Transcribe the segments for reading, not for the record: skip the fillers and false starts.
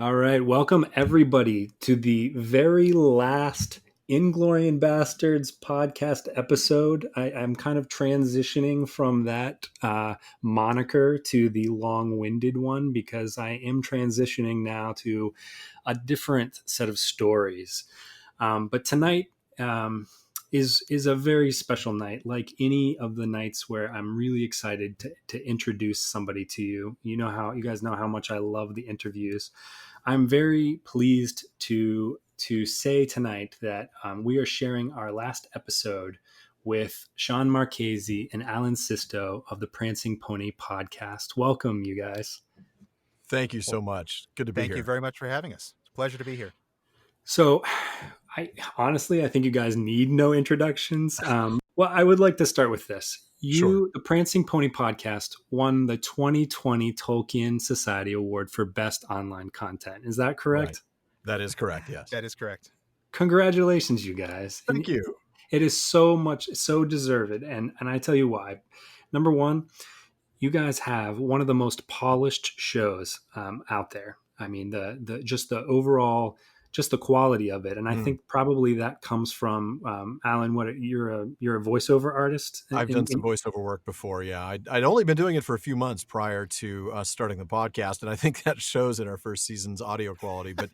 All right, welcome everybody to the very last Inglorious Bastards podcast episode. I'm kind of transitioning from that moniker to the long-winded one because I am transitioning now to a different set of stories. But tonight is a very special night, like any of the nights where I'm really excited to introduce somebody to you. You guys know how much I love the interviews. I'm very pleased to say tonight that we are sharing our last episode with Shawn Marchese and Alan Sisto of the Prancing Pony Podcast. Welcome, you guys. Thank you so much. Good to be here. Thank you very much for having us. It's a pleasure to be here. So, I think you guys need no introductions. Well, I would like to start with this. Sure. The Prancing Pony Podcast won the 2020 Tolkien Society Award for Best Online Content. Is that correct? Right. That is correct, yes. That is correct. Congratulations, you guys. Thank you. It is so deserved. And I tell you why. Number one, you guys have one of the most polished shows out there. I mean, just the overall, just the quality of it, and I think probably that comes from Alan. You're a voiceover artist? I've done some voiceover work before. Yeah, I'd only been doing it for a few months prior to us starting the podcast, and I think that shows in our first season's audio quality. But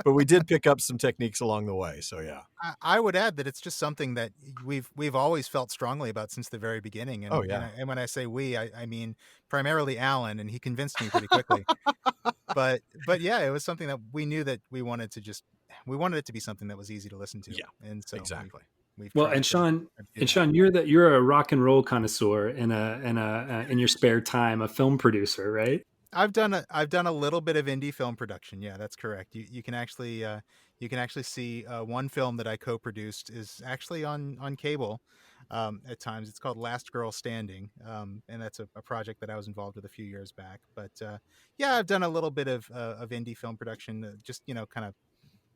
we did pick up some techniques along the way. So yeah, I would add that it's just something that we've always felt strongly about since the very beginning. And, and when I say we, I mean primarily Alan, and he convinced me pretty quickly. but yeah, it was something that we knew that we wanted it to be something that was easy to listen to. Yeah, and so exactly. Shawn, you're a rock and roll connoisseur and in your spare time, a film producer, right? I've done a little bit of indie film production. Yeah, that's correct. You can actually see one film that I co-produced is actually on cable at times. It's called Last Girl Standing, and that's a project that I was involved with a few years back. But yeah, I've done a little bit of indie film production, just kind of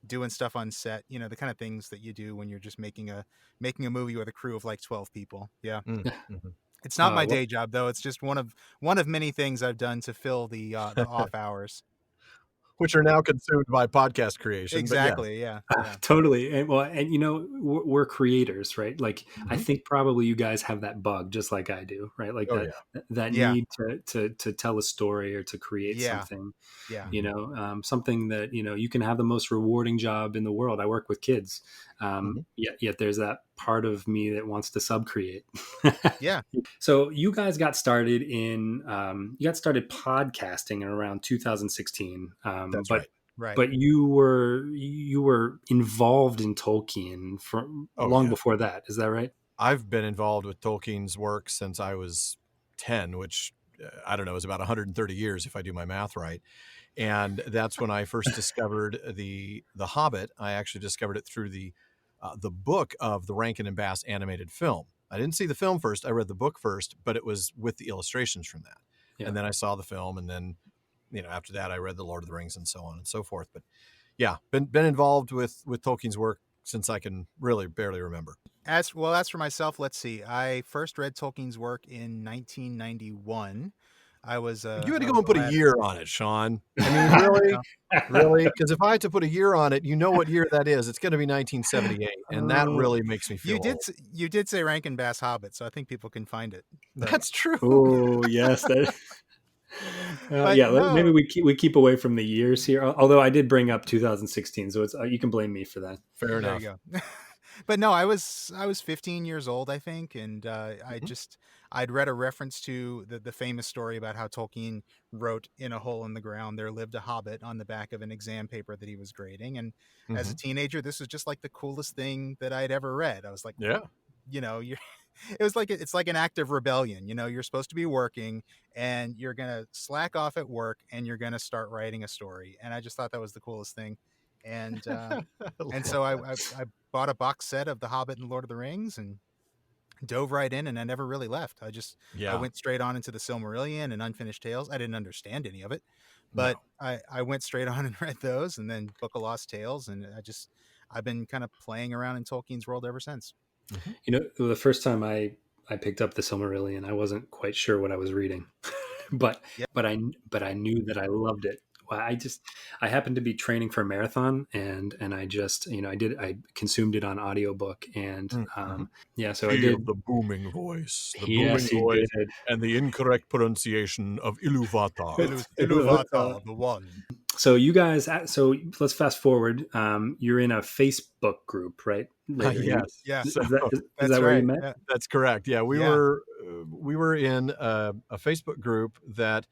doing stuff on set, the kind of things that you do when you're just making a movie with a crew of like 12 people. Yeah. Mm-hmm. It's not my day job, though. It's just one of many things I've done to fill the off hours, which are now consumed by podcast creation. Exactly. Yeah. Totally. And we're creators, right? Like, I think probably you guys have that bug just like I do, right? Like that need to tell a story or to create something, something that, you can have the most rewarding job in the world. I work with kids. Yet there's that part of me that wants to sub-create. Yeah. So you guys got started podcasting in around 2016. That's right. But you were involved in Tolkien long before that. Is that right? I've been involved with Tolkien's work since I was 10, which I don't know, is about 130 years if I do my math right. And that's when I first discovered the Hobbit. I actually discovered it through the book of the Rankin and Bass animated film. I didn't see the film first. I read the book first, but it was with the illustrations from that. Yeah. And then I saw the film, and then, after that I read The Lord of the Rings and so on and so forth. But yeah, been involved with Tolkien's work since I can really barely remember. As for myself, let's see. I first read Tolkien's work in 1991. I was you had to go and put a year on it, Shawn. I mean, really? Really? Because if I had to put a year on it, what year that is. It's going to be 1978, and that really makes me feel old. You did say Rankin Bass Hobbit, so I think people can find it. That's true. Oh, yes. Maybe we keep away from the years here. Although I did bring up 2016, so it's you can blame me for that. Fair enough. There you go. But no, I was 15 years old, I think, and I'd read a reference to the famous story about how Tolkien wrote in a hole in the ground, "There lived a hobbit" on the back of an exam paper that he was grading. And as a teenager, this was just like the coolest thing that I'd ever read. I was like, yeah, it's like an act of rebellion. You're supposed to be working and you're going to slack off at work and you're going to start writing a story. And I just thought that was the coolest thing. And so I bought a box set of The Hobbit and Lord of the Rings and dove right in, and I never really left. I went straight on into the Silmarillion and Unfinished Tales. I didn't understand any of it, but I went straight on and read those, and then Book of Lost Tales, and I've been kind of playing around in Tolkien's world ever since. The first time I picked up the Silmarillion, I wasn't quite sure what I was reading, but I knew that I loved it I happened to be training for a marathon, and I consumed it on audiobook, and so I Feel did. the booming voice, Yes, he did. and the incorrect pronunciation of Ilúvatar. Ilúvatar, the one. So you guys, so let's fast forward. You're in a Facebook group, right? Yes. Yeah. Is So that where you met? Yeah. that's correct. Yeah, we were in a Facebook group that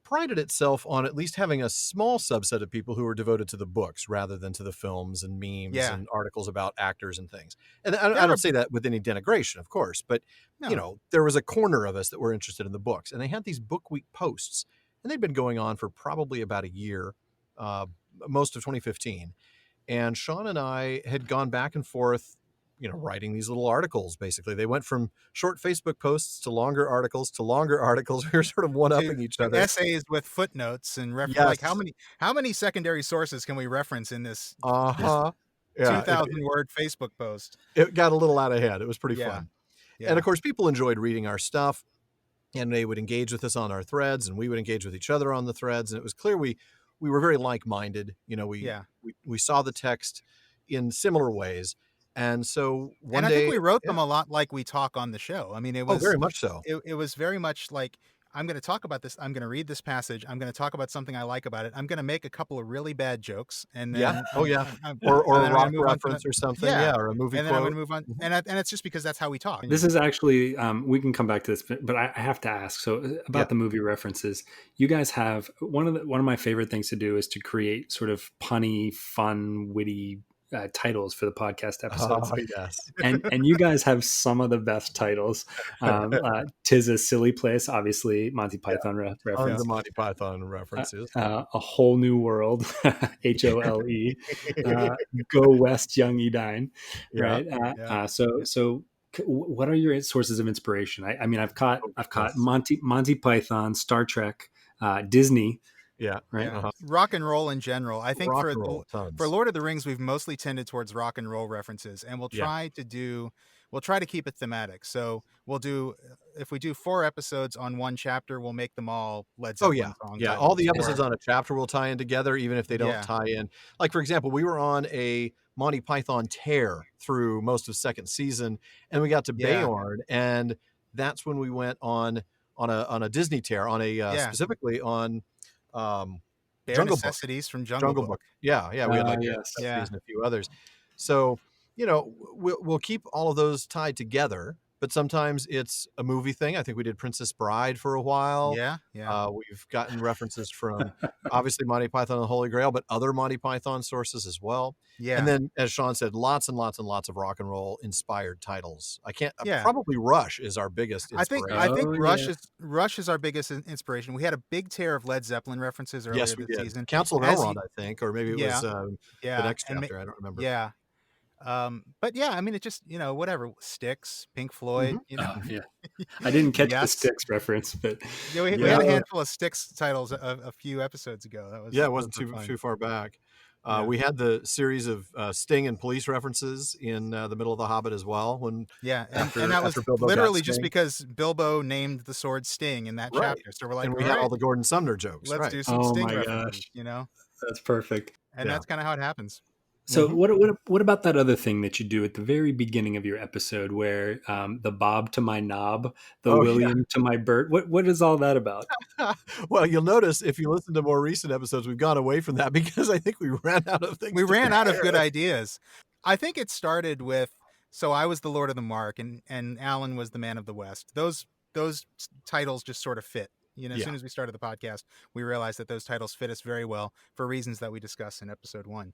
prided itself on at least having a small subset of people who were devoted to the books rather than to the films and memes Yeah. and articles about actors and things. And I There don't are- say that with any denigration, of course, but No. there was a corner of us that were interested in the books, and they had these book week posts, and they'd been going on for probably about a year, most of 2015. And Shawn and I had gone back and forth, writing these little articles. Basically, they went from short Facebook posts to longer articles to longer articles. We were sort of one-upping each other. Essays with footnotes and like how many secondary sources can we reference in this? Yeah, 2,000 word Facebook post. It got a little out of hand. It was pretty fun. Yeah. And of course, people enjoyed reading our stuff, and they would engage with us on our threads, and we would engage with each other on the threads. And it was clear we were very like-minded. We saw the text in similar ways. And so one day, I think we wrote them a lot like we talk on the show. I mean, it was very much so. It was very much like, I'm going to talk about this. I'm going to read this passage. I'm going to talk about something I like about it. I'm going to make a couple of really bad jokes, and then or a rock reference or something, or a movie and quote. then I'm going to move on, and it's just because that's how we talk. This is actually we can come back to this, but I have to ask. So about the movie references, you guys have one of my favorite things to do is to create sort of punny, fun, witty titles for the podcast episodes. Oh, yes. And you guys have some of the best titles. 'Tis a Silly Place, obviously Monty Python reference. The Monty Python references. A Whole New World, HOLE. Go West, Young Edine, right? So what are your sources of inspiration? I mean, I've caught Monty Python, Star Trek, Disney. Yeah. Right. Yeah. Rock and roll in general. I think for Lord of the Rings, we've mostly tended towards rock and roll references, and we'll try to keep it thematic. So we'll do, if we do 4 episodes on one chapter, we'll make them all Led Zeppelin songs. Yeah. All the episodes on a chapter will tie in together, even if they don't tie in. Like, for example, we were on a Monty Python tear through most of second season, and we got to Beorn, and that's when we went on a Disney tear, on a specifically on Jungle Necessities from Jungle Book. Yeah, we had Necessities and a few others. So, we'll keep all of those tied together, but sometimes it's a movie thing. I think we did Princess Bride for a while. Yeah. We've gotten references from obviously Monty Python and the Holy Grail, but other Monty Python sources as well. Yeah. And then, as Shawn said, lots and lots and lots of rock and roll inspired titles. Probably Rush is our biggest inspiration. I think Rush is our biggest inspiration. We had a big tear of Led Zeppelin references earlier this season. Council of Elrond, I think, or maybe it was the next chapter. I don't remember. Yeah. But I mean, it just, whatever. Styx, Pink Floyd, I didn't catch the Styx reference, but we had a handful of Styx titles a few episodes ago. It wasn't too far back. We had the series of Sting and police references in the middle of The Hobbit as well. And that was literally just because Bilbo named the sword Sting in that chapter. So we're like, and we had all the Gordon Sumner jokes. Let's do some Sting references, That's perfect. And that's kind of how it happens. So what about that other thing that you do at the very beginning of your episode where the Bob to my knob, the William to my Bert? What is all that about? Well, you'll notice if you listen to more recent episodes, we've gone away from that because I think we ran out of things. We ran out of good ideas. I think it started with, so I was the Lord of the Mark and Alan was the Man of the West. Those titles just sort of fit. As soon as we started the podcast, we realized that those titles fit us very well for reasons that we discuss in episode 1.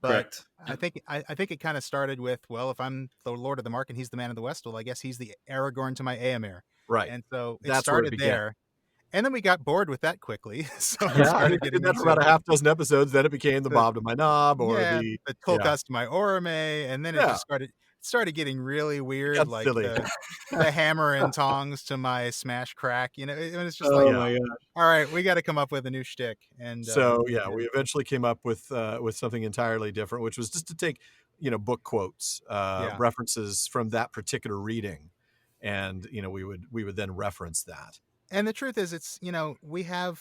But I think it kind of started with, well, if I'm the Lord of the Mark and he's the Man of the West, well, I guess he's the Aragorn to my Éomer. Right. And so it started there. And then we got bored with that quickly. So started getting that for about a half dozen episodes. Then it became the Bob to my knob, or the Tolkas to my Orme, and then it just started getting really weird, like the hammer and tongs to my smash crack. It was just all right, we got to come up with a new shtick. And we eventually came up with something entirely different, which was just to take book quotes, references from that particular reading, and we would then reference that. And the truth is, it's, we have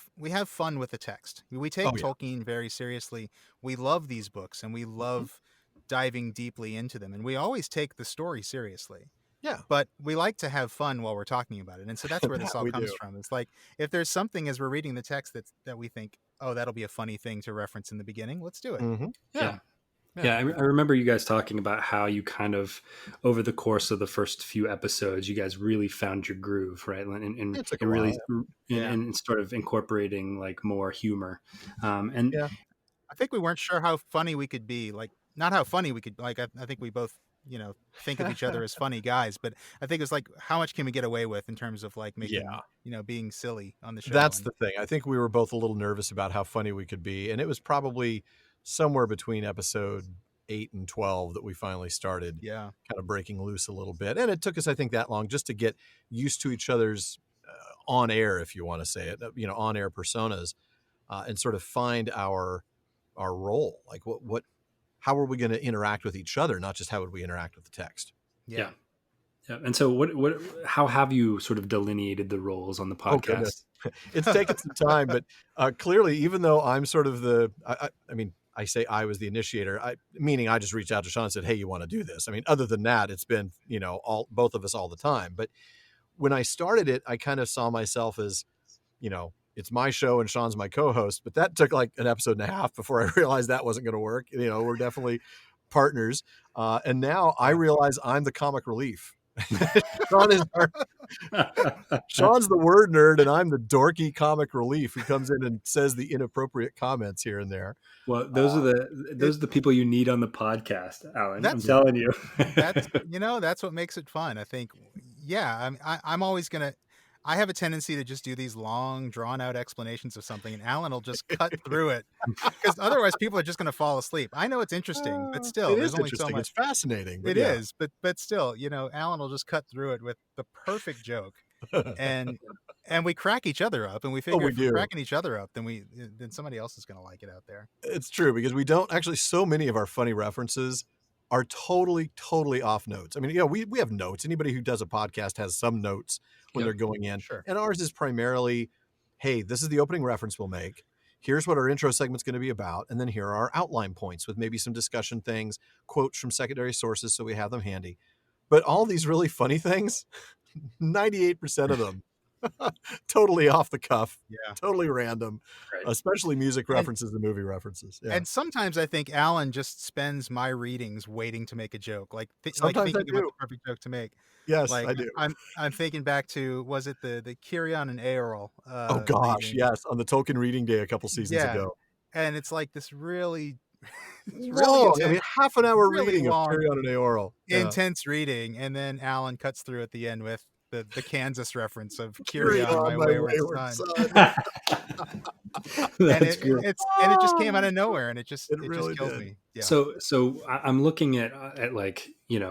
fun with the text. We take Oh yeah. Tolkien very seriously. We love these books, and we Mhm. love diving deeply into them. And we always take the story seriously. Yeah. But we like to have fun while we're talking about it. And so that's where That this all we comes do. from. It's like, if there's something as we're reading the text that we think, oh, that'll be a funny thing to reference in the beginning, let's do it. Hmm. Yeah. Yeah. Yeah, I remember you guys talking about how you kind of, over the course of the first few episodes, you guys really found your groove, right? And, It took a and while. really, Yeah. and sort of incorporating like more humor. And Yeah. I think we weren't sure how funny we could be. Like, not how funny we could, like, I think we both, think of each other as funny guys, but I think it's like, how much can we get away with in terms of like making, Yeah. being silly on the show? That's And the thing. I think we were both a little nervous about how funny we could be, and it was probably somewhere between episode 8 and 12 that we finally started yeah, kind of breaking loose a little bit. And it took us, I think, that long just to get used to each other's on air, if you want to say it, on air personas, and sort of find our role. Like how are we going to interact with each other, not just how would we interact with the text. yeah. yeah. And so how have you sort of delineated the roles on the Oh podcast? goodness, it's taken some time, but clearly, even though I'm sort of I mean, I say I was the initiator, meaning I just reached out to Shawn and said, "Hey, you want to do this?" I mean, other than that, it's been both of us all the time. But when I started it, I kind of saw myself as, it's my show and Shawn's my co-host. But that took like an episode and a half before I realized that wasn't going to work. We're definitely partners, and now I realize I'm the comic relief. Shawn is Shawn's the word nerd, and I'm the dorky comic relief who comes in and says the inappropriate comments here and there. Well, those are the people you need on the podcast, Alan. I'm That's telling you. that's what makes it fun. I think. Yeah, I'm always gonna. I have a tendency to just do these long, drawn-out explanations of something, and Alan will just cut through it, because otherwise people are just going to fall asleep. I know it's interesting, but still, It there's is only so interesting. much. It's fascinating. But It yeah. is, but still, Alan will just cut through it with the perfect joke, and we crack each other up, and we figure we if we're do. cracking each other up, then somebody else is going to like it out there. It's true, because we don't actually, so many of our funny references are totally, totally off notes. I mean, we have notes. Anybody who does a podcast has some notes when Yep. they're going in. Sure. And ours is primarily, hey, this is the opening reference we'll make. Here's what our intro segment's going to be about. And then here are our outline points with maybe some discussion things, quotes from secondary sources, so we have them handy. But all these really funny things, 98% of them, totally off the cuff, Yeah. totally random, Right. especially music references and movie references. Yeah. And sometimes I think Alan just spends my readings waiting to make a joke, like Sometimes I thinking about do. the perfect joke to make. Yes, Like I do. I'm thinking back to, was it the Kirion and Eorl? Oh gosh, reading? yes, on the Tolkien reading day a couple seasons Yeah, ago. and it's like this really, it's really Long, I intense, mean, half an hour really reading of long, Carry On and Aoral. Yeah. intense reading, and then Alan cuts through at the end with the Kansas reference of Carry Kirion, On, my wayward son. And That's great. it just came out of nowhere, and it just really kills did. me. Yeah. So I'm looking at like,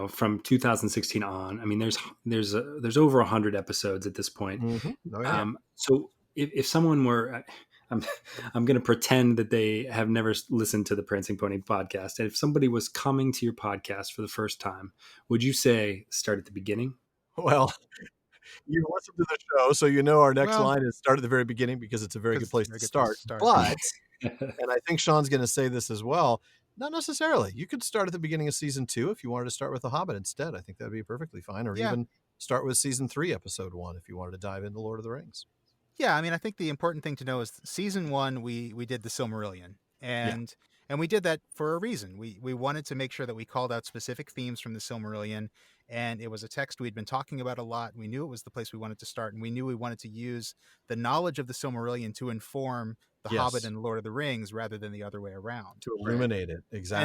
from 2016 on. I mean, there's over 100 episodes at this point. Mm-hmm. Oh, yeah. So if someone were, I'm going to pretend that they have never listened to the Prancing Pony podcast, and if somebody was coming to your podcast for the first time, would you say start at the beginning? Well, you listened to the show, so our next Well, line is start at the very beginning, because it's a very good place to start. But, and I think Shawn's going to say this as well, not necessarily. You could start at the beginning of season 2 if you wanted to start with The Hobbit instead. I think that'd be perfectly fine. Or even start with season 3, episode 1, if you wanted to dive into Lord of the Rings. Yeah, I mean, I think the important thing to know is season 1, we did the Silmarillion, and we did that for a reason. We wanted to make sure that we called out specific themes from the Silmarillion, and it was a text we'd been talking about a lot. We knew it was the place we wanted to start, and we knew we wanted to use the knowledge of the Silmarillion to inform the Hobbit and Lord of the Rings rather than the other way around. To illuminate it, exactly.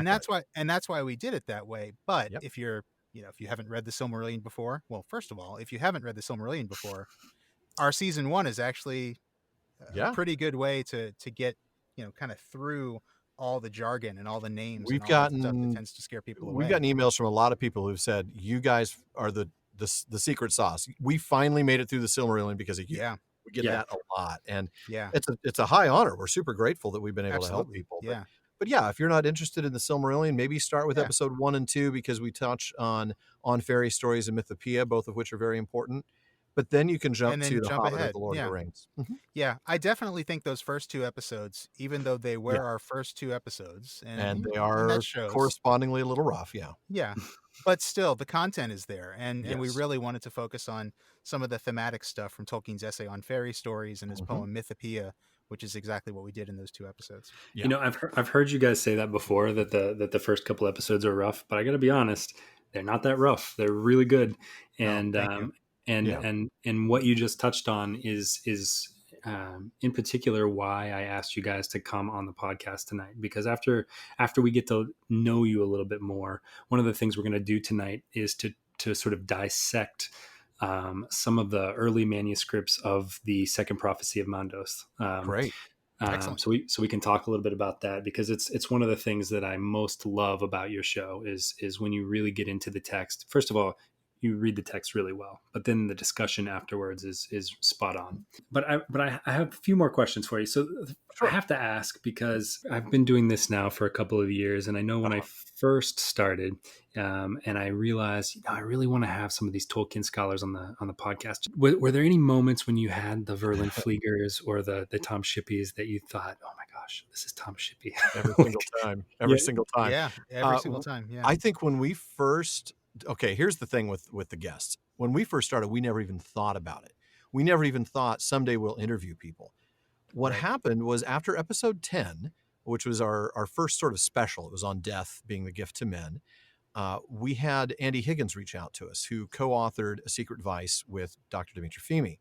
And that's why we did it that way. But if you're, if you haven't read the Silmarillion before, well, first of all, if you haven't read the Silmarillion before, our season 1 is actually a pretty good way to get, kind of through all the jargon and all the names. We've and all that stuff that gotten tends to scare people away. We've gotten emails from a lot of people who've said, you guys are the secret sauce. We finally made it through the Silmarillion because of you. Yeah. We get that a lot. And yeah, it's a high honor. We're super grateful that we've been able Absolutely. to help people. Yeah. But yeah, if you're not interested in the Silmarillion, maybe start with episode 1 and 2, because we touch on fairy stories and mythopoeia, both of which are very important. But then you can jump and then to The jump Hobbit or ahead. The Lord of Yeah. the Rings. Mhm. Yeah. I definitely think those first 2 episodes, even though they Yeah. were our first 2 episodes, And they and that are shows. correspondingly a little rough. Yeah. Yeah. But still, the content is there, and we Yes. really wanted to focus on some of the thematic stuff from Tolkien's essay on fairy stories and his Mhm. poem Mythopoeia, which is exactly what we did in those 2 episodes. Yeah. You know, I've heard you guys say that before, that the first couple episodes are rough, but I got to be honest, they're not that rough. They're really good, Oh, and thank you. Yeah. and what you just touched on is in particular why I asked you guys to come on the podcast tonight, because after we get to know you a little bit more, one of the things we're going to do tonight is to sort of dissect some of the early manuscripts of the Second Prophecy of Mandos. Great. Excellent. So we can talk a little bit about that, because it's one of the things that I most love about your show is when you really get into the text. First of all, you read the text really well, but then the discussion afterwards is spot on. But I have a few more questions for you. So I Sure. have to ask, because I've been doing this now for a couple of years, and I know when I first started, and I realized, I really want to have some of these Tolkien scholars on the podcast. Were there any moments when you had the Verlin Fleegers or the Tom Shippies that you thought, oh my gosh, this is Tom Shippey? Every single time. Every Yeah. single time. Yeah, every single time. Yeah. I think when we first, okay, here's the thing with the guests. When we first started, we never even thought about it. We never even thought someday we'll interview people. What Right. happened was, after episode 10, which was our first sort of special, it was on death being the gift to men. We had Andy Higgins reach out to us, who co-authored A Secret Vice with Dr. Dimitri Fimi.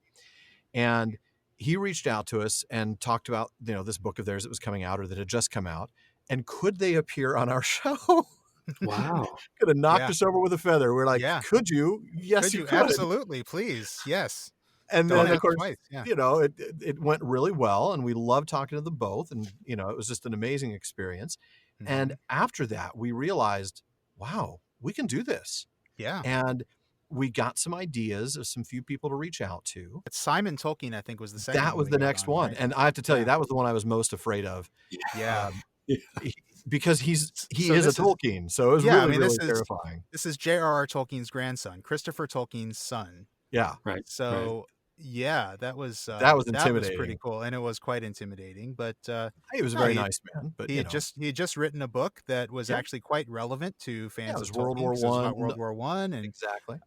And he reached out to us and talked about, this book of theirs that was coming out, or that had just come out. And could they appear on our show? Wow. Could have knocked Yeah. us over with a feather. We're like, Yeah. could you? Yes, Could you you? could. Absolutely. Please. Yes. And Don't then, of ask course, twice. Yeah. it went really well, and we loved talking to them both. And, it was just an amazing experience. And Mhm. after that, we realized, wow, we can do this. Yeah. And we got some ideas of some few people to reach out to. But Simon Tolkien, I think, was the second That one was we the got next on, one. right? And I have to tell you, Yeah. that was the one I was most afraid of. Yeah. Because he So is a this is- Tolkien. So it was Yeah, I really, mean, really this is- terrifying. This is J.R.R. Tolkien's grandson, Christopher Tolkien's son. Yeah. Right. So yeah, that was pretty intimidating. cool, and it was quite intimidating. But He was a no, very he- nice man. But he had just written a book that was Yeah. actually quite relevant to fans it of was Tolkien. World War 'Cause it was about I. World War One, and Exactly.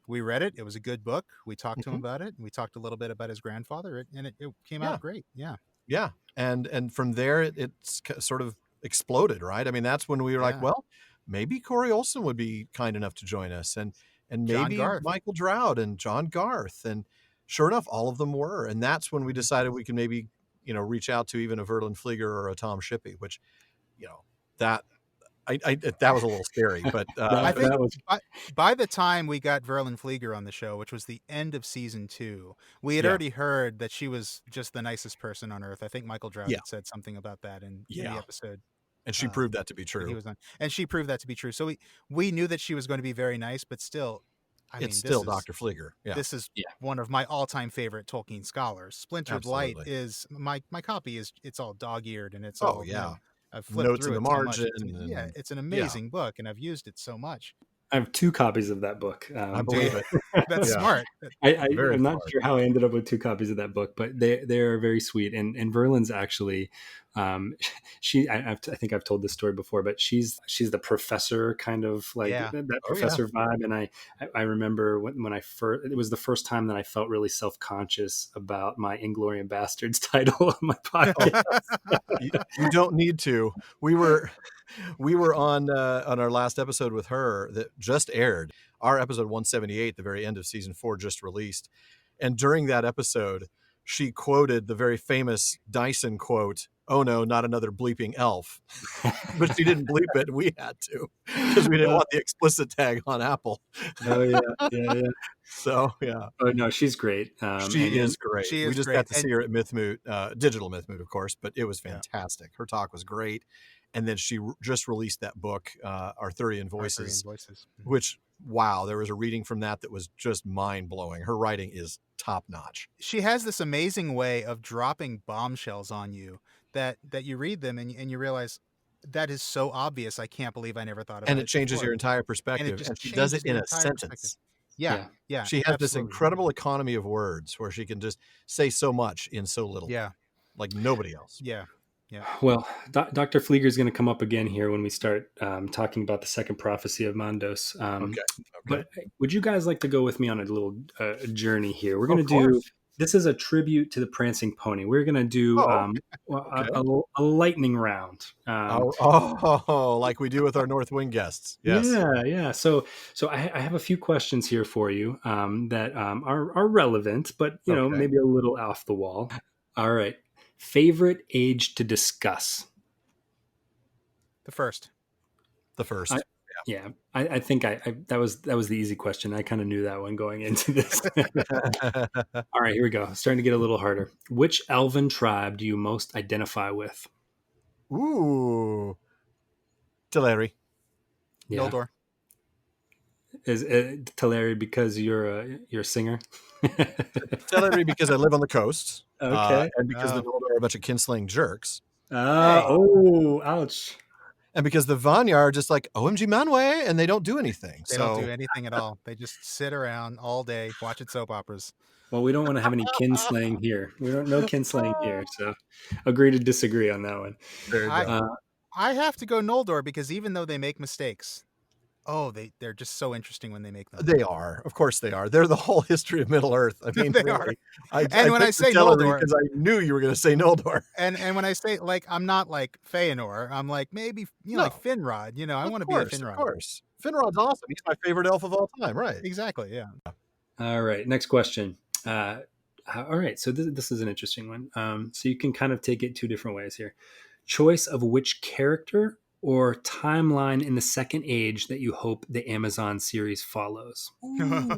we read it. It was a good book. We talked to him Mhm. about it, and we talked a little bit about his grandfather, and it came Yeah. out great. Yeah. Yeah. And from there, it's sort of exploded, right? I mean, that's when we were like, Yeah. well, maybe Corey Olson would be kind enough to join us, and John maybe Garth. Michael Drought and John Garth. And sure enough, all of them were. And that's when we decided we can maybe, reach out to even a Verlin Flieger or a Tom Shippey, which, that that was a little scary. But I think that was by the time we got Verlin Flieger on the show, which was the end of season 2, we had Yeah. already heard that she was just the nicest person on earth. I think Michael Drought Yeah. had said something about that in the Yeah. episode and she proved that to be that true. he was on, and she proved that to be true. So we knew that she was going to be very nice, but still, I mean, It's still Dr. Flieger. Yeah. This is Yeah. one of my all-time favorite Tolkien scholars. Splintered Light Absolutely. is my copy is it's all dog-eared, and it's Oh, all yeah. I've flipped Notes in through the it so much. margin Yeah, and- it's an amazing book, and I've used it so much. I have 2 copies of that book. I believe it. That's Yeah. smart. Very I'm not smart. sure how I ended up with 2 copies of that book, but they are very sweet. And Verlin's actually, I think I've told this story before, but she's the professor kind of like Yeah. that professor vibe. And I remember when it was the first time that I felt really self-conscious about my Inglourious Bastards title on my podcast. You don't need to. We were on our last episode with her that just aired. Our episode 178, the very end of season 4, just released. And during that episode, she quoted the very famous Dyson quote, "Oh no, not another bleeping elf." But she didn't bleep it. We had to, because we didn't want the explicit tag on Apple. Oh yeah. So yeah. Oh no, she's great. She is great. she We is just great. got to see her at Mythmoot, digital Mythmoot, of course, but it was fantastic. Her talk was great. And then she just released that book, Arthurian Voices, which, wow, there was a reading from that was just mind-blowing. Her writing is top-notch. She has this amazing way of dropping bombshells on you that you read them and you realize that is so obvious. I can't believe I never thought about it. And it changes before. your entire perspective. just And she does it changes the in a entire sentence. perspective. Yeah. She has this Absolutely. incredible economy of words where she can just say so much in so little. Yeah. Like nobody else. Yeah. Well, Dr. Flieger is going to come up again here when we start talking about the second prophecy of Mandos. Okay. But would you guys like to go with me on a little journey here? We're going to Of do, course. this is a tribute to the Prancing Pony. We're going to do Okay. a lightning round. Like we do with our North Wing guests. Yes. Yeah. So I have a few questions here for you that are relevant, but Okay. maybe a little off the wall. All right. Favorite age to discuss? The first. I think that was the easy question. I kind of knew that one going into this. All right, here we go. Starting to get a little harder. Which elven tribe do you most identify with? Ooh. Teleri. Yeah. Noldor. Is it Teleri because you're a singer? Teleri because I live on the coast. Okay. And because the Noldor are a bunch of kinslaying jerks. Oh, ouch. And because the Vanya are just like, OMG Manway, and they don't do anything. They don't do anything at all. They just sit around all day watching soap operas. Well, we don't want to have any kinslaying here. We don't know kinslaying here, so agree to disagree on that one. There you go. I have to go Noldor because even though they make mistakes, they're just so interesting when they make them. They are. Of course they are. They're the whole history of Middle Earth. I mean, they really. are. And when I say Noldor, because I knew you were going to say Noldor. And when I say, like, I'm not like Feanor, I'm like maybe like Finrod. I want to be a Finrod. Of course. Finrod's awesome. He's my favorite elf of all time, right? Exactly, yeah. All right, next question. All right, so this is an interesting one. So you can kind of take it two different ways here. Choice of which character or timeline in the Second Age that you hope the Amazon series follows? Am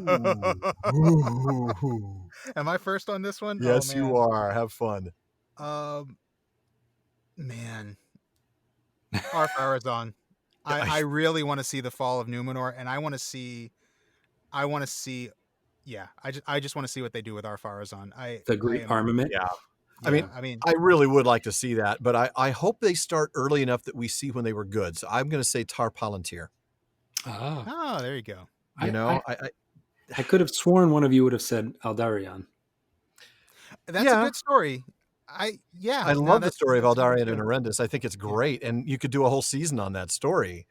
I first on this one? Yes, you are. Have fun. Man. Ar-Pharazôn. I really want to see the fall of Numenor, and I want to see I just want to see what they do with Ar-Pharazôn. The Greek armament. Yeah. I mean, I really would like to see that, but I hope they start early enough that we see when they were good. So I'm going to say Tar Palantir. Oh, there you go. I could have sworn one of you would have said Aldarion. That's a good story. I love the story of Aldarion and Arendis. I think it's great, and you could do a whole season on that story.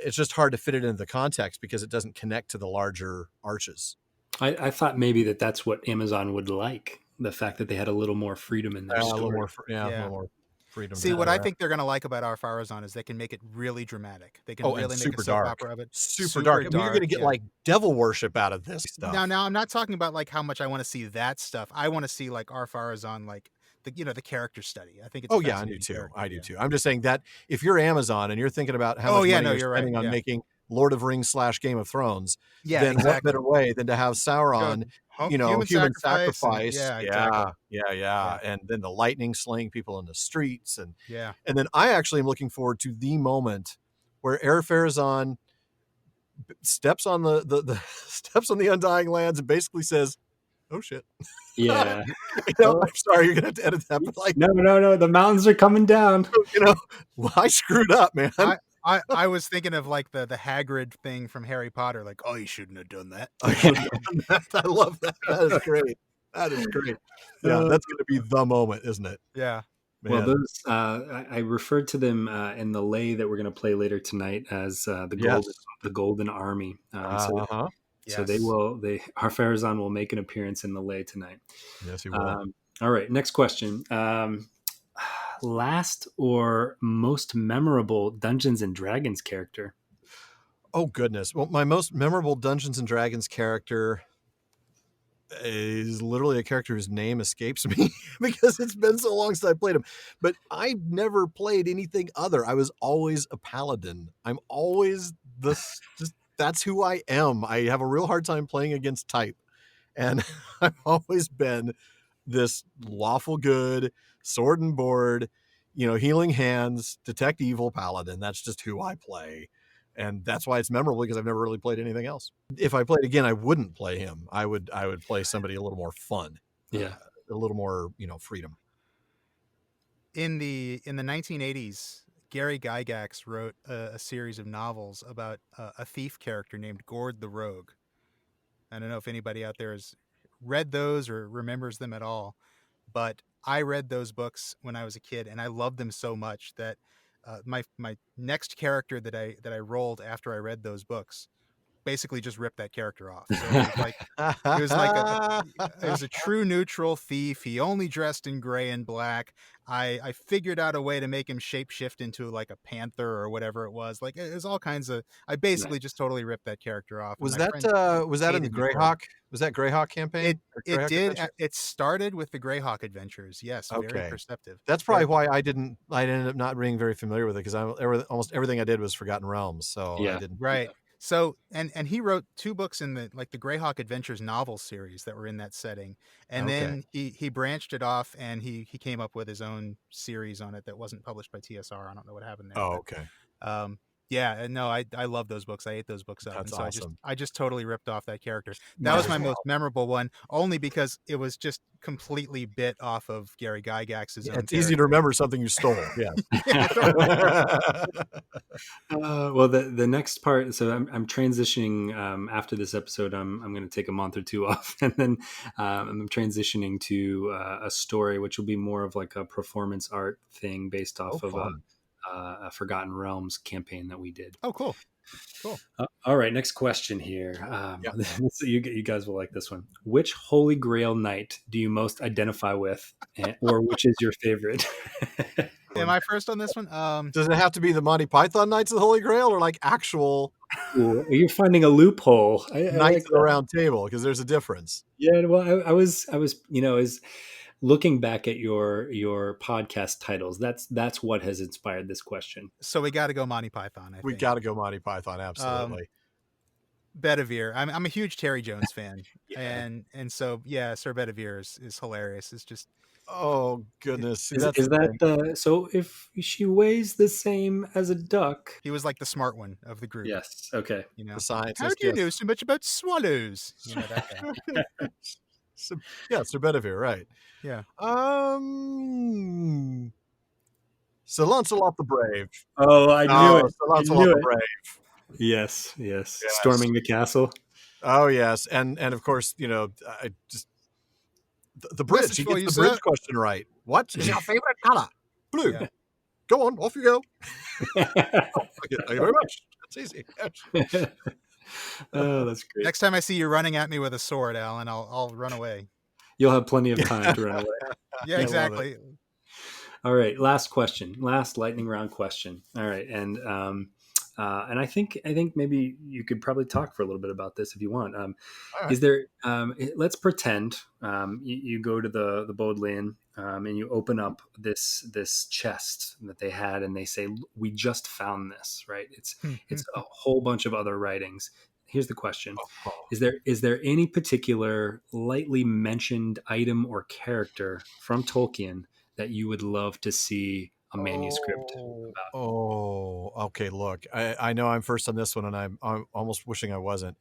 It's just hard to fit it into the context because it doesn't connect to the larger arches. I thought maybe that's what Amazon would like. The fact that they had a little more freedom in their story. A little more freedom. See, what I think they're going to like about Ar-Pharazôn is they can make it really dramatic. They can really make a soap opera of it. Super dark. I mean, you're going to get like devil worship out of this stuff. Now I'm not talking about like how much I want to see that stuff. I want to see like Ar-Pharazôn, like the character study. I think it's I do too. I do too. I'm just saying that if you're Amazon and you're thinking about how much money you're spending on making Lord of Rings / Game of Thrones, then what better way than to have Sauron, human sacrifice. And then the lightning slaying people in the streets. And then I actually am looking forward to the moment where Ar-Pharazôn steps on the steps on the Undying Lands and basically says, oh shit. Yeah. I'm sorry, you're gonna have to edit that. But like, no, the mountains are coming down. I screwed up, man. I was thinking of like the Hagrid thing from Harry Potter, like, oh, you shouldn't have done that. I love that. That is great. Yeah, that's going to be the moment, isn't it? Yeah. Man. Well, those I referred to them in the lay that we're going to play later tonight as the Golden Army. So Ar-Pharazôn will make an appearance in the lay tonight. Yes, he will. All right, next question. Last or most memorable Dungeons and Dragons character? Oh goodness. Well, my most memorable Dungeons and Dragons character is literally a character whose name escapes me because it's been so long since I played him. But I never played anything other. I was always a paladin. I'm always that's who I am. I have a real hard time playing against type. And I've always been this lawful good, sword and board, healing hands, detect evil paladin. That's just who I play. And that's why it's memorable, because I've never really played anything else. If I played again, I wouldn't play him. I would play somebody a little more fun. Yeah. A little more, freedom. In the 1980s, Gary Gygax wrote a series of novels about a thief character named Gord the Rogue. I don't know if anybody out there has read those or remembers them at all, but I read those books when I was a kid, and I loved them so much that my next character that I rolled after I read those books basically just ripped that character off. So it was like it was a true neutral thief. He only dressed in gray and black. I figured out a way to make him shapeshift into like a panther or whatever it was. Like it was all kinds of. I basically just totally ripped that character off. And Was my that friend was that in the hated me for it. Greyhawk? Was that Greyhawk campaign? Or It Greyhawk did. adventure? It started with the Greyhawk adventures. Yes, very Okay. perceptive. That's probably why I ended up not being very familiar with it, because almost everything I did was Forgotten Realms, so I Yeah. didn't. Right. So and he wrote 2 books in the Greyhawk Adventures novel series that were in that setting. And Okay. then he branched it off and he came up with his own series on it that wasn't published by TSR. I don't know what happened there. Oh, but, okay. yeah, and no, I love those books. I ate those books up. That's And so awesome. I just totally ripped off that character. That was my most memorable one, only because it was just completely bit off of Gary Gygax's own It's easy to remember something you stole. Yeah. Well, the next part. So I'm transitioning after this episode. I'm going to take a month or two off, and then I'm transitioning to a story which will be more of like a performance art thing based off of fun. a Forgotten Realms campaign that we did. Oh, cool. All right, next question here. Yeah. You guys will like this one. Which Holy Grail knight do you most identify with, or which is your favorite? Am I first on this one? Does it have to be the Monty Python Knights of the Holy Grail, or like actual Ooh, you're finding a loophole. I Knights like of the Round Table? Because there's a difference. Yeah, well, I was, is looking back at your podcast titles. That's what has inspired this question. So we got to go Monty Python. We think. got to go Monty Python, absolutely. Bedivere. I'm a huge Terry Jones fan, Yeah. and so yeah, Sir Bedivere is hilarious. It's just Oh goodness, see, Is that's the thing. that so? If she weighs the same as a duck, he was like the smart one of the group. yes, okay. You know, The scientist. how do you know so much about swallows? You know that guy. Yeah, Sir Bedivere, right? Yeah. Sir Lancelot the Brave. Oh, I knew it. Sir Lancelot the Brave. Yes. Storming the castle. Oh yes, and of course, I just the bridge. Message He for gets you, the sir. bridge question right. What is your favorite color? Blue. Yeah. Go on, off you go. Thank you very much. That's easy. Yes. Oh, that's great. Next time I see you running at me with a sword, Alan, I'll run away. You'll have plenty of time to run away. Yeah, exactly. All right, last question, last lightning round question. All right, and I think maybe you could probably talk for a little bit about this if you want. Right. Is there? Let's pretend you go to the Bodleian and you open up this chest that they had, and they say, "We just found this." Right? It's a whole bunch of other writings. Here's the question: Is there any particular lightly mentioned item or character from Tolkien that you would love to see a manuscript about? Oh, okay. Look, I know I'm first on this one, and I'm almost wishing I wasn't.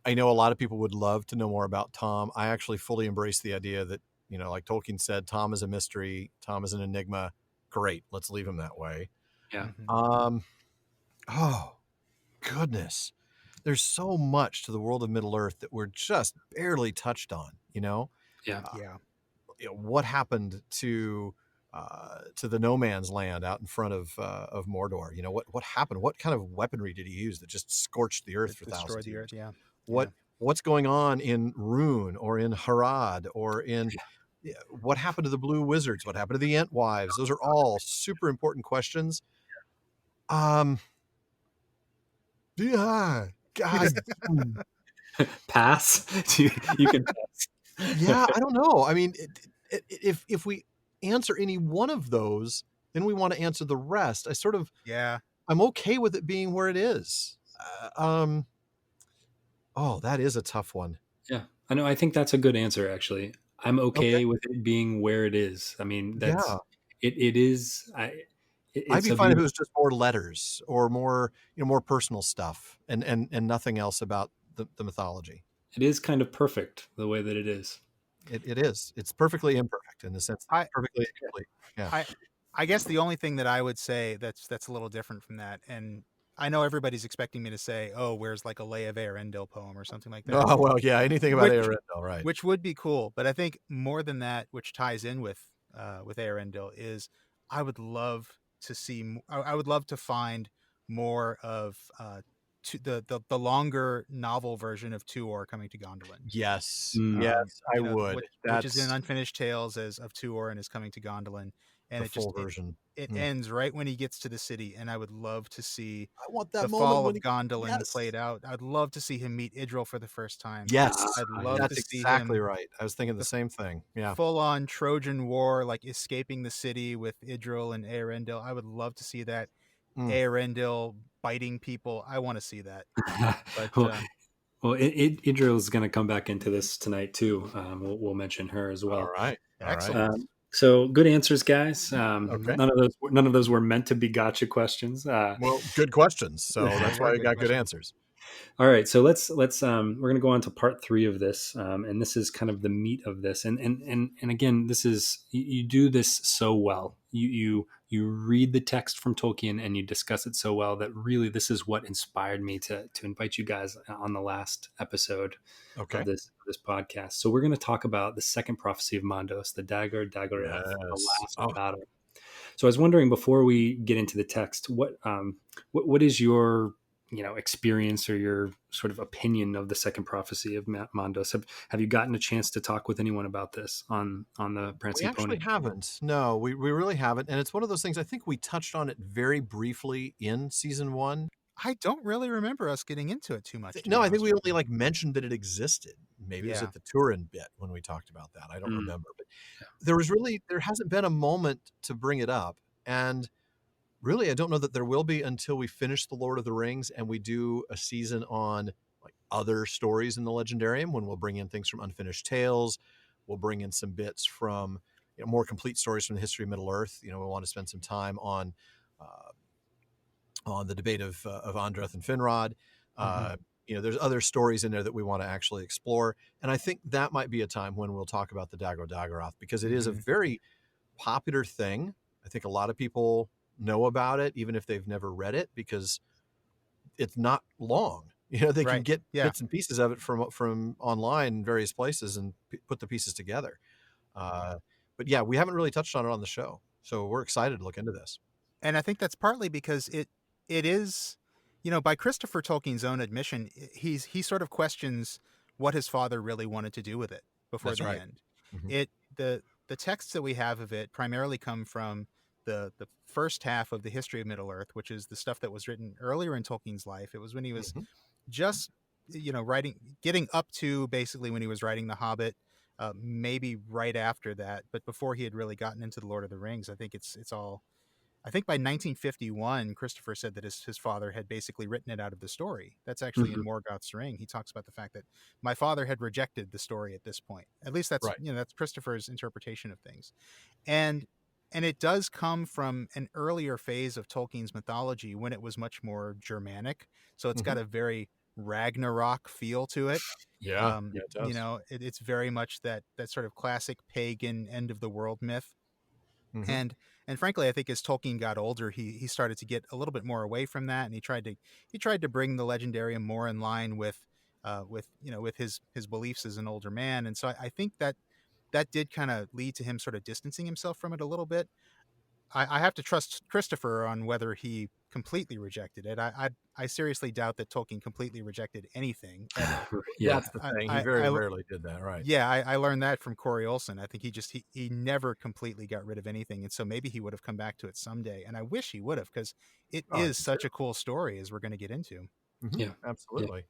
I know a lot of people would love to know more about Tom. I actually fully embrace the idea that, like Tolkien said, Tom is a mystery. Tom is an enigma. Great. Let's leave him that way. Yeah. Oh, goodness. There's so much to the world of Middle Earth that we're just barely touched on, Yeah. Yeah. What happened to the no man's land out in front of Mordor? What happened? What kind of weaponry did he use that just scorched the earth for thousands Destroyed of the years? earth. Yeah. What's going on in Rune or in Harad or in what happened to the Blue Wizards? What happened to the Entwives? Those are all super important questions. Yeah, God. Pass. You can pass. Yeah, I don't know. I mean, if we answer any one of those, then we want to answer the rest. I'm okay with it being where it is. That is a tough one. Yeah, I know. I think that's a good answer, actually. I'm okay with it being where it is. I mean, it is. I'd be fine if it was just more letters or more, more personal stuff and nothing else about the mythology. It is kind of perfect the way that it is. It is. It's perfectly imperfect in the sense that it's perfectly incomplete. Yeah. I guess the only thing that I would say that's a little different from that, and I know everybody's expecting me to say, "Oh, where's like a Lay of Eärendil poem or something like that," Oh, well, yeah, anything about which Eärendil, right. which would be cool. But I think more than that, which ties in with Eärendil, is I would love to see. I would love to find more of the longer novel version of Tuor coming to Gondolin. Yes, Mm. yes, I You know, would. which is in That's Unfinished Tales as of Tuor and is coming to Gondolin, and the full version. it Mm. ends right when he gets to the city, and I would love to see I want that the moment fall when of he Gondolin yes. played out. I'd love to see him meet Idril for the first time. Yes, I'd love Yeah. to that's see exactly him right. I was thinking the the same thing. Yeah. full-on Trojan War, like escaping the city with Idril and Eärendil. I would love to see that. Mm. Eärendil biting people. I want to see that. But well, Idril's going to come back into this tonight too. We'll mention her as All well. right. All right. excellent. So good answers, guys. Okay. None of those were meant to be gotcha questions. Well, good questions. So They that's were why we good got good questions. answers. All right, so let's we're going to go on to part 3 of this, and this is kind of the meat of this. And again, this is you do this so well. You read the text from Tolkien and you discuss it so well that really this is what inspired me to invite you guys on the last episode Okay. of this podcast. So we're going to talk about the second prophecy of Mandos, the Dagorath, the Yes. last battle. So I was wondering, before we get into the text, what is your experience or your sort of opinion of the second prophecy of Mandos? Have you gotten a chance to talk with anyone about this on the We Prancing actually Pony? haven't. No, we really haven't. And it's one of those things, I think we touched on it very briefly in season 1. I don't really remember us getting into it too much. To No, be I think honest we with only you. like mentioned that it existed. Maybe it was Yeah. at the Turin bit when we talked about that. I don't Mm. remember. But there hasn't been a moment to bring it up. And really, I don't know that there will be until we finish The Lord of the Rings and we do a season on like other stories in the Legendarium, when we'll bring in things from Unfinished Tales. We'll bring in some bits from more complete stories from the history of Middle Earth. We want to spend some time on the debate of Andreth and Finrod. There's other stories in there that we want to actually explore. And I think that might be a time when we'll talk about the Dagorath, because it is a very popular thing. I think a lot of people know about it, even if they've never read it, because it's not long. They can get bits and pieces of it from online in various places and put the pieces together. But yeah, we haven't really touched on it on the show. So we're excited to look into this. And I think that's partly because it is, by Christopher Tolkien's own admission, he sort of questions what his father really wanted to do with it before the end. Mm-hmm. The texts that we have of it primarily come from the first half of the history of Middle Earth, which is the stuff that was written earlier in Tolkien's life. It was when he was just getting up to basically when he was writing The Hobbit, maybe right after that, but before he had really gotten into The Lord of the Rings. I think it's all. I think by 1951, Christopher said that his father had basically written it out of the story. That's actually in Morgoth's Ring. He talks about the fact that my father had rejected the story at this point. At least that's that's Christopher's interpretation of things, and it does come from an earlier phase of Tolkien's mythology when it was much more Germanic. So it's got a very Ragnarok feel to it. Yeah, it does. It's very much that sort of classic pagan end of the world myth. And frankly, I think as Tolkien got older, he started to get a little bit more away from that, and he tried to bring the Legendarium more in line with his beliefs as an older man. And so I think that did kind of lead to him sort of distancing himself from it a little bit. I have to trust Christopher on whether he completely rejected it. I seriously doubt that Tolkien completely rejected anything ever. That's the thing. He very rarely did that, right? Yeah, I learned that from Corey Olsen. I think he never completely got rid of anything, and so maybe he would have come back to it someday. And I wish he would have, because it is such a cool story, as we're going to get into. Yeah, absolutely. Yeah.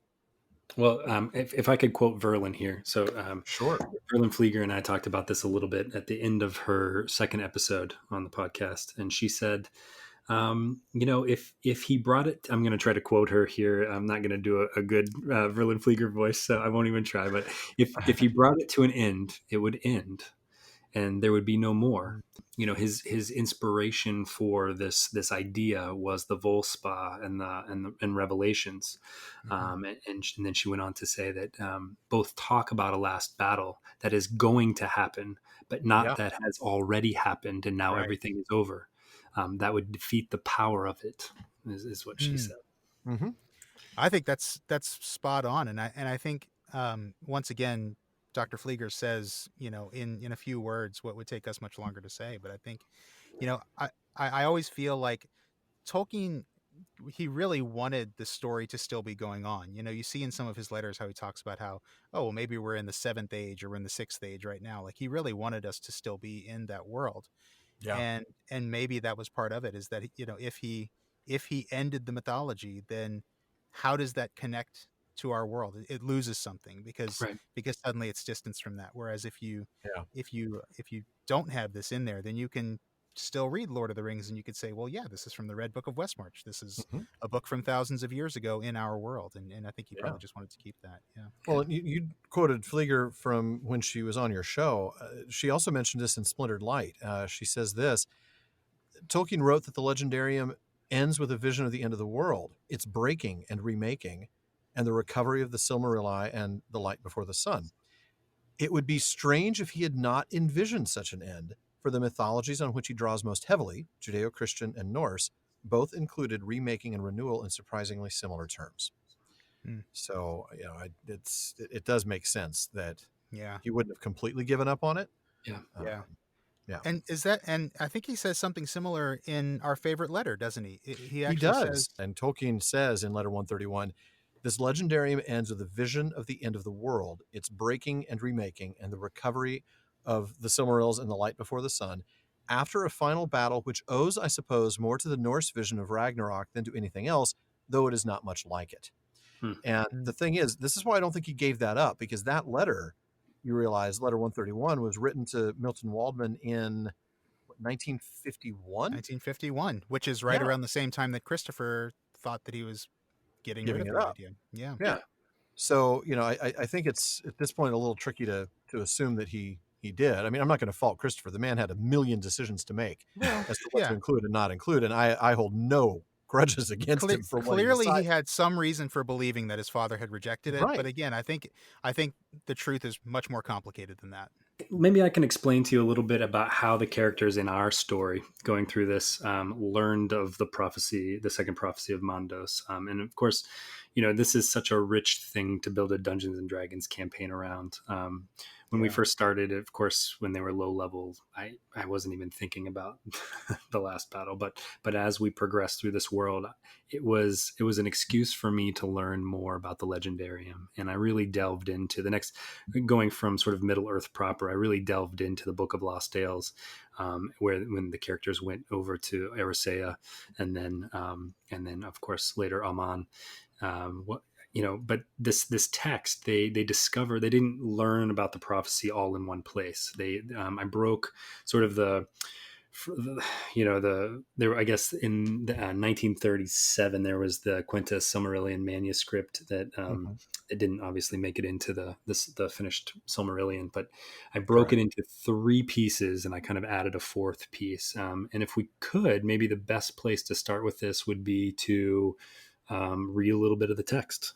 Well, if I could quote Verlin here. So sure. Verlin Flieger and I talked about this a little bit at the end of her second episode on the podcast. And she said, if he brought it, I'm going to try to quote her here. I'm not going to do a good Verlin Flieger voice, so I won't even try. But if he brought it to an end, it would end, and there would be no more. His inspiration for this idea was the Volspa and Revelations, and then she went on to say that both talk about a last battle that is going to happen, but not that has already happened and now everything is over. That would defeat the power of it, is what she said. Mm-hmm. I think that's spot on, and I think once again, Dr. Flieger says, in a few words what would take us much longer to say. But I think, I always feel like Tolkien, he really wanted the story to still be going on. You see in some of his letters how he talks about how, oh, well, maybe we're in the seventh age or we're in the sixth age right now. Like he really wanted us to still be in that world, Yeah. and maybe that was part of it, is that if he ended the mythology, then how does that connect to our world? It loses something, because Right. suddenly it's distance from that. Whereas Yeah. if you don't have this in there, then you can still read Lord of the Rings and you could say, well, yeah, this is from the Red Book of Westmarch. This is Mm-hmm. a book from thousands of years ago in our world. And I think he Yeah. probably just wanted to keep that. Yeah. Well, you quoted Flieger from when she was on your show. She also mentioned this in Splintered Light. She says this: Tolkien wrote that the Legendarium ends with a vision of the end of the world, its breaking and remaking, and the recovery of the Silmarilli and the light before the sun. It would be strange if he had not envisioned such an end, for the mythologies on which he draws most heavily, Judeo-Christian and Norse, both included remaking and renewal in surprisingly similar terms. Mm. So, it does make sense that Yeah. he wouldn't have completely given up on it. Yeah. Yeah. Yeah. And I think he says something similar in Our Favorite Letter, doesn't he? He He actually says, does. And Tolkien says in letter 131, this legendarium ends with a vision of the end of the world, its breaking and remaking, and the recovery of the Silmarils and the light before the sun, after a final battle which owes, I suppose, more to the Norse vision of Ragnarok than to anything else, though it is not much like it. Hmm. And Mm. the thing is, this is why I don't think he gave that up, because that letter, you realize, letter 131, was written to Milton Waldman in 1951? 1951, which is right Yeah, around the same time that Christopher thought that he was getting rid giving of it the up. idea. Yeah. Yeah. So, I think it's at this point a little tricky to assume that he did. I mean, I'm not going to fault Christopher. The man had a million decisions to make Well, as to what to yeah. include and not include, and I hold no grudges against him for what he Clearly, he decided. had some reason for believing that his father had rejected it. But Right. again, I think the truth is much more complicated than that. Maybe I can explain to you a little bit about how the characters in our story going through this learned of the prophecy, the second prophecy of Mondos. And of course, this is such a rich thing to build a Dungeons and Dragons campaign around. When we Yeah. first started, of course, when they were low level, I wasn't even thinking about the last battle. But as we progressed through this world, it was an excuse for me to learn more about the Legendarium, and I really delved into the next, going from sort of Middle Earth proper. I really delved into the Book of Lost Tales, where when the characters went over to Erisea, and then of course later Aman. But this text, they discover, they didn't learn about the prophecy all in one place. I broke sort of there, I guess in 1937 there was the Quintus Silmarillion manuscript that Mhm. it didn't obviously make it into the finished Silmarillion, but I broke it Correct. into three pieces and I kind of added a fourth piece. And if we could, maybe the best place to start with this would be to read a little bit of the text.